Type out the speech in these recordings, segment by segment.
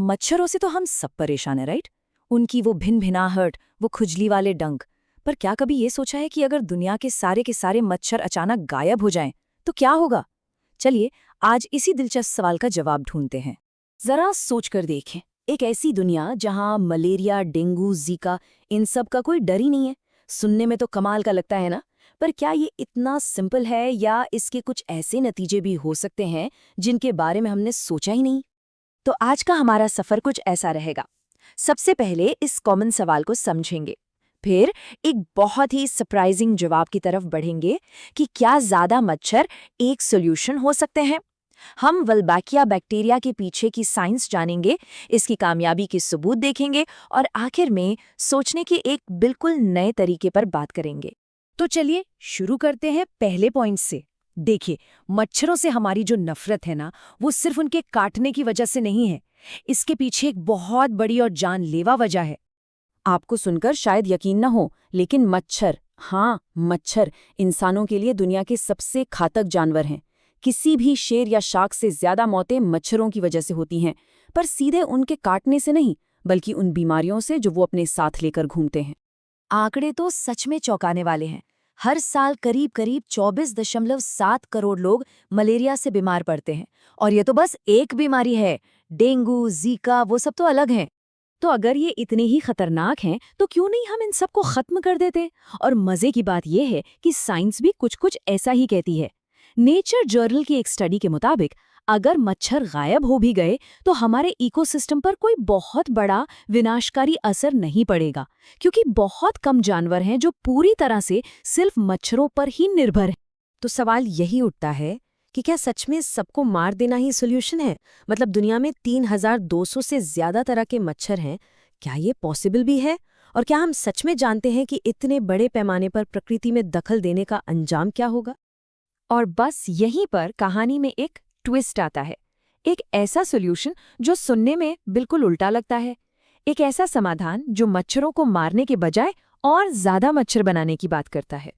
मच्छरों से तो हम सब परेशान हैं, राइट? उनकी वो भिन-भिनाहट, वो खुजली वाले डंक। पर क्या कभी ये सोचा है कि अगर दुनिया के सारे मच्छर अचानक गायब हो जाएं, तो क्या होगा? चलिए, आज इसी दिलचस्प सवाल का जवाब ढूंढते हैं। जरा सोच कर देखें, एक ऐसी दुनिया जहां मलेरिया, डेंगू, जीका, इन सब का कोई डर ही नहीं है। सुनने में तो कमाल का लगता है ना? पर क्या ये इतना सिंपल है या इसके कुछ ऐसे नतीजे भी हो सकते हैं जिनके बारे में हमने सोचा ही नहीं? तो आज का हमारा सफर कुछ ऐसा रहेगा। सबसे पहले इस कॉमन सवाल को समझेंगे, फिर एक बहुत ही सरप्राइजिंग जवाब की तरफ बढ़ेंगे कि क्या ज्यादा मच्छर एक सॉल्यूशन हो सकते हैं। हम वल्बाकिया बैक्टीरिया के पीछे की साइंस जानेंगे, इसकी कामयाबी के सबूत देखेंगे और आखिर में सोचने के एक बिल्कुल नए तरीके पर बात करेंगे। तो चलिए शुरू करते हैं पहले पॉइंट से। देखिए, मच्छरों से हमारी जो नफरत है ना, वो सिर्फ उनके काटने की वजह से नहीं है। इसके पीछे एक बहुत बड़ी और जानलेवा वजह है। आपको सुनकर शायद यकीन न हो, लेकिन मच्छर, हाँ मच्छर, इंसानों के लिए दुनिया के सबसे घातक जानवर हैं। किसी भी शेर या शार्क से ज्यादा मौतें मच्छरों की वजह से होती हैं, पर सीधे उनके काटने से नहीं, बल्कि उन बीमारियों से जो वो अपने साथ लेकर घूमते हैं। आंकड़े तो सच में चौंकाने वाले हैं। हर साल करीब करीब 24.7 करोड़ लोग मलेरिया से बीमार पड़ते हैं, और ये तो बस एक बीमारी है। डेंगू, जीका, वो सब तो अलग हैं। तो अगर ये इतने ही खतरनाक हैं, तो क्यों नहीं हम इन सबको खत्म कर देते? और मजे की बात यह है कि साइंस भी कुछ कुछ ऐसा ही कहती है। नेचर जर्नल की एक स्टडी के मुताबिक अगर मच्छर गायब हो भी गए तो हमारे इकोसिस्टम पर कोई बहुत बड़ा विनाशकारी असर नहीं पड़ेगा, क्योंकि बहुत कम जानवर हैं जो पूरी तरह से सिर्फ मच्छरों पर ही निर्भर हैं। तो सवाल यही उठता है कि क्या सच में सबको मार देना ही सोल्यूशन है? मतलब दुनिया में 3200 से ज्यादा तरह के मच्छर हैं, क्या ये पॉसिबल भी है? और क्या हम सच में जानते हैं कि इतने बड़े पैमाने पर प्रकृति में दखल देने का अंजाम क्या होगा? और बस यहीं पर कहानी में एक ट्विस्ट आता है। एक ऐसा सॉल्यूशन जो सुनने में बिल्कुल उल्टा लगता है। एक ऐसा समाधान जो मच्छरों को मारने के बजाय और ज्यादा मच्छर बनाने की बात करता है।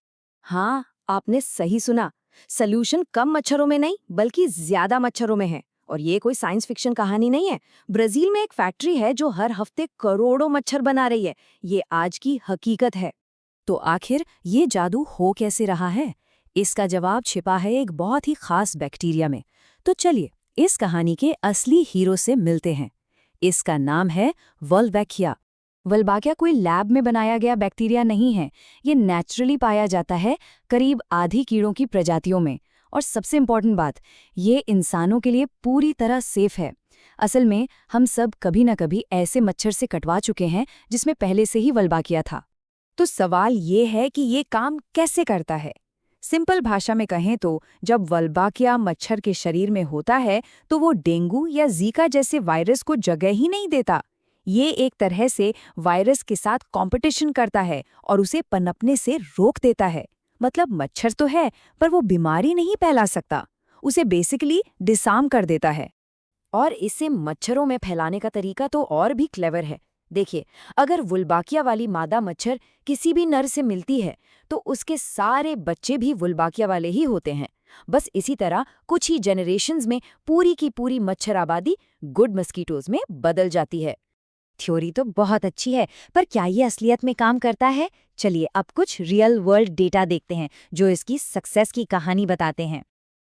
हाँ, आपने सही सुना। सॉल्यूशन कम मच्छरों में नहीं, बल्कि ज्यादा मच्छरों में है। और ये कोई साइंस फिक्शन कहानी नहीं है। ब्राजील में एक फैक्ट्री है जो हर हफ्ते करोड़ों मच्छर बना रही है। ये आज की हकीकत है। तो आखिर ये जादू हो कैसे रहा है? इसका जवाब छिपा है एक बहुत ही खास बैक्टीरिया में। तो चलिए इस कहानी के असली हीरो से मिलते हैं। इसका नाम है वल्बाकिया। वल्बाकिया कोई लैब में बनाया गया बैक्टीरिया नहीं है। ये नेचुरली पाया जाता है करीब आधी कीड़ों की प्रजातियों में। और सबसे इम्पोर्टेंट बात, ये इंसानों के लिए पूरी तरह सेफ है। असल में हम सब कभी न कभी ऐसे मच्छर से कटवा चुके हैं जिसमें पहले से ही वल्बाकिया था। तो सवाल ये है कि ये काम कैसे करता है? सिंपल भाषा में कहें तो जब वल्बाकिया मच्छर के शरीर में होता है तो वो डेंगू या जीका जैसे वायरस को जगह ही नहीं देता। ये एक तरह से वायरस के साथ कंपटीशन करता है और उसे पनपने से रोक देता है। मतलब मच्छर तो है, पर वो बीमारी नहीं फैला सकता, उसे बेसिकली डिसार्म कर देता है। और इसे मच्छरों में फैलाने का तरीका तो और भी क्लेवर है। देखिए, अगर वुल्बाकिया वाली मादा मच्छर किसी भी नर से मिलती है तो उसके सारे बच्चे भी वुल्बाकिया वाले ही होते हैं। बस इसी तरह कुछ ही जनरेशन्स में पूरी की पूरी मच्छर आबादी गुड मस्कीटोज में बदल जाती है। थ्योरी तो बहुत अच्छी है, पर क्या ये असलियत में काम करता है? चलिए अब कुछ रियल वर्ल्ड डेटा देखते हैं जो इसकी सक्सेस की कहानी बताते हैं।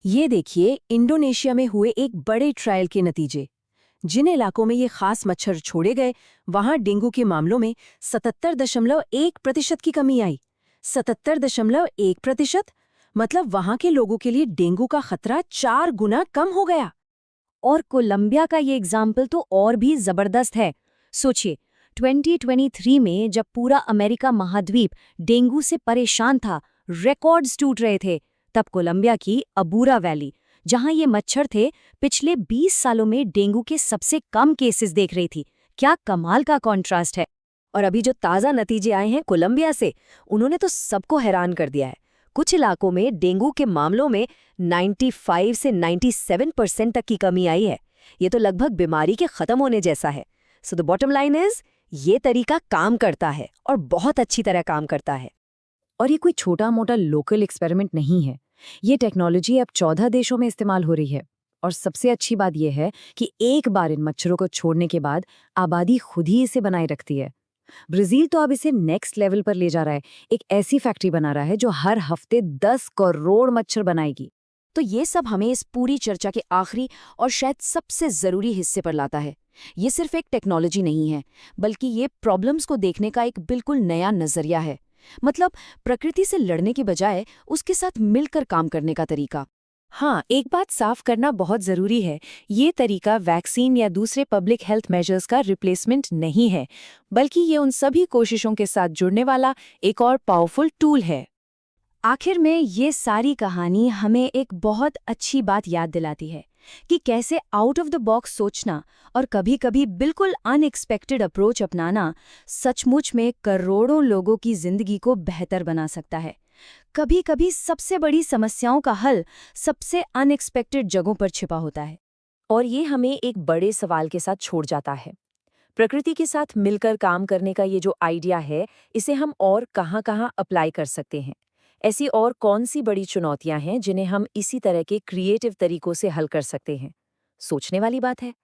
ये देखिए इंडोनेशिया में हुए एक बड़े ट्रायल के नतीजे। जिन इलाकों में ये खास मच्छर छोड़े गए, वहां डेंगू के मामलों में 77.1% की कमी आई। 77.1%, मतलब वहां के लोगों के लिए डेंगू का खतरा 4 गुना कम हो गया। और कोलंबिया का ये एग्जाम्पल तो और भी जबरदस्त है। सोचिए, 2023 में जब पूरा अमेरिका महाद्वीप डेंगू से परेशान था, रिकॉर्ड्स टूट रहे थे, तब कोलंबिया की अबूरा वैली, जहां ये मच्छर थे, पिछले 20 सालों में डेंगू के सबसे कम केसेस देख रही थी। क्या कमाल का कॉन्ट्रास्ट है। और अभी जो ताज़ा नतीजे आए हैं कोलंबिया से, उन्होंने तो सबको हैरान कर दिया है। कुछ इलाकों में डेंगू के मामलों में 95 से 97% तक की कमी आई है। ये तो लगभग बीमारी के खत्म होने जैसा है। So the bottom line is, ये तरीका काम करता है और बहुत अच्छी तरह काम करता है। और ये कोई छोटा मोटा लोकल एक्सपेरिमेंट नहीं है। ये टेक्नोलॉजी अब 14 देशों में इस्तेमाल हो रही है। और सबसे अच्छी बात यह है कि एक बार इन मच्छरों को छोड़ने के बाद आबादी खुद ही इसे बनाए रखती है। ब्राजील तो अब इसे नेक्स्ट लेवल पर ले जा रहा है। एक ऐसी फैक्ट्री बना रहा है जो हर हफ्ते 10 करोड़ मच्छर बनाएगी। तो ये सब हमें इस पूरी चर्चा के आखिरी और शायद सबसे जरूरी हिस्से पर लाता है। ये सिर्फ एक टेक्नोलॉजी नहीं है, बल्कि ये प्रॉब्लम्स को देखने का एक बिल्कुल नया नजरिया है। मतलब प्रकृति से लड़ने के बजाय उसके साथ मिलकर काम करने का तरीका। हाँ, एक बात साफ करना बहुत जरूरी है। ये तरीका वैक्सीन या दूसरे पब्लिक हेल्थ मेजर्स का रिप्लेसमेंट नहीं है, बल्कि ये उन सभी कोशिशों के साथ जुड़ने वाला एक और पावरफुल टूल है। आखिर में ये सारी कहानी हमें एक बहुत अच्छी बात याद दिलाती है कि कैसे आउट ऑफ द बॉक्स सोचना और कभी-कभी बिल्कुल अनएक्सपेक्टेड अप्रोच अपनाना सचमुच में करोड़ों लोगों की जिंदगी को बेहतर बना सकता है। कभी-कभी सबसे बड़ी समस्याओं का हल सबसे अनएक्सपेक्टेड जगहों पर छिपा होता है। और ये हमें एक बड़े सवाल के साथ छोड़ जाता है। प्रकृति के साथ मिलकर काम करने का ये जो आइडिया है, इसे हम और कहाँ-कहाँ अप्लाई कर सकते हैं? ऐसी और कौन सी बड़ी चुनौतियां हैं जिन्हें हम इसी तरह के क्रिएटिव तरीकों से हल कर सकते हैं? सोचने वाली बात है।